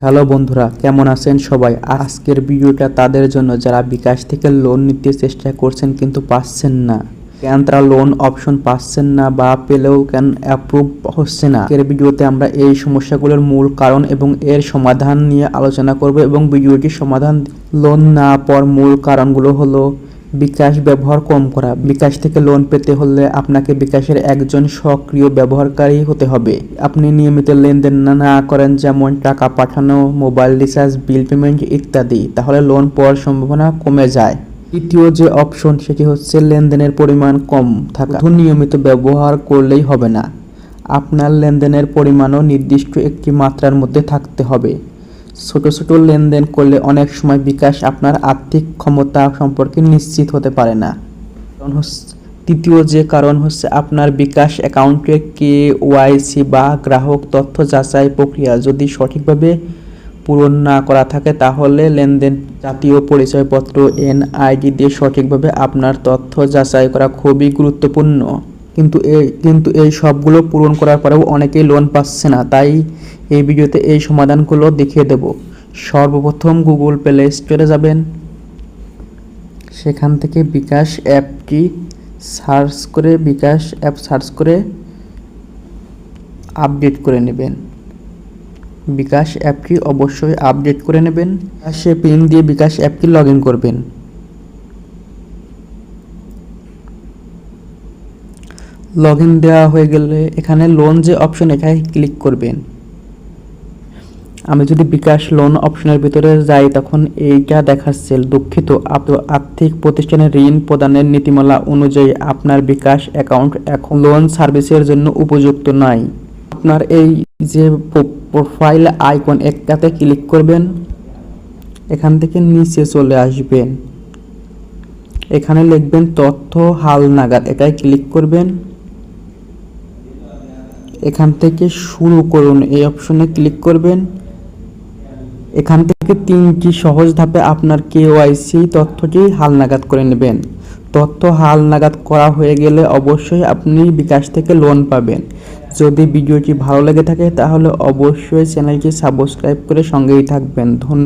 Hello বন্ধুরা, কেমন আছেন সবাই? আজকের ভিডিওটা তাদের জন্য যারা বিকাশ থেকে লোন নিতে চেষ্টা করছেন কিন্তু পাচ্ছেন না। কেন তারা লোন অপশন পাচ্ছেন না বা পেলেও কেন অ্যাপ্রুভ হচ্ছে না। আজকের ভিডিওতে আমরা এই সমস্যাগুলোর মূল কারণ এবং এর সমাধান নিয়ে আলোচনা করব এবং ভিডিওটির সমাধান লোন না পাওয়ার মূল কারণগুলো হলো বিকাশ ব্যবহার কম করা। বিকাশ থেকে লোন পেতে হলে আপনাকে বিকাশের একজন সক্রিয় ব্যবহারকারী হতে হবে। আপনি নিয়মিত লেনদেন না করেন, যেমন টাকা পাঠানো, মোবাইল রিচার্জ, বিল পেমেন্ট ইত্যাদি, তাহলে লোন পাওয়ার সম্ভাবনা কমে যায়। দ্বিতীয় যে অপশন সেটি হচ্ছে লেনদেনের পরিমাণ কম থাকা। শুধু নিয়মিত ব্যবহার করলেই হবে না, আপনার লেনদেনের পরিমাণও নির্দিষ্ট একটি মাত্রার মধ্যে থাকতে হবে। ছোট ছোট লেনদেন করলে অনেক সময় বিকাশ আপনার আর্থিক ক্ষমতা সম্পর্কে নিশ্চিত হতে পারে না। তৃতীয় যে কারণ হচ্ছে আপনার বিকাশ অ্যাকাউন্টের KYC বা গ্রাহক তথ্য যাচাই প্রক্রিয়া যদি সঠিকভাবে পূরণ না করা থাকে, তাহলে লেনদেন জাতীয় পরিচয়পত্র NID দিয়ে সঠিকভাবে আপনার তথ্য যাচাই করা খুবই গুরুত্বপূর্ণ। কিন্তু এই সবগুলো পূরণ করার পরেও অনেকেই লোন পাচ্ছে না, তাই এই ভিডিওতে এই সমাধানগুলো দেখিয়ে দেব। সর্বপ্রথম গুগল প্লে স্টোরে যাবেন, সেখান থেকে বিকাশ অ্যাপটি সার্চ করে আপডেট করে নেবেন। বিকাশ অ্যাপটি অবশ্যই আপডেট করে নেবেন। সে পিন দিয়ে বিকাশ অ্যাপটি লগ ইন করবেন। লগ ইন দেওয়া হয়ে গেলে এখানে লোন যে অপশন, এখানে ক্লিক করবেন। আমি যদি বিকাশ লোন অপশনের ভিতরে যাই, তখন এইটা দেখাচ্ছে, দুঃখিত, আর্থিক প্রতিষ্ঠানের ঋণ প্রদানের নীতিমালা অনুযায়ী আপনার বিকাশ অ্যাকাউন্ট এখন লোন সার্ভিসের জন্য উপযুক্ত নয়। আপনার এই যে প্রোফাইল আইকন, একটাতে ক্লিক করবেন। এখান থেকে নিচে চলে আসবেন, এখানে লিখবেন তথ্য হালনাগাদ, এটাই ক্লিক করবেন। এখান থেকে শুরু করুন এই অপশনে ক্লিক করবেন। এখান থেকে 3টি সহজ ধাপে আপনার KYC তথ্যটি হালনাগাদ করে নেবেন। তথ্য হালনাগাদ করা হয়ে গেলে অবশ্যই আপনি বিকাশ থেকে লোন পাবেন। যদি ভিডিওটি ভালো লেগে থাকে তাহলে অবশ্যই চ্যানেলটি সাবস্ক্রাইব করে সঙ্গেই থাকবেন। ধন্যবাদ।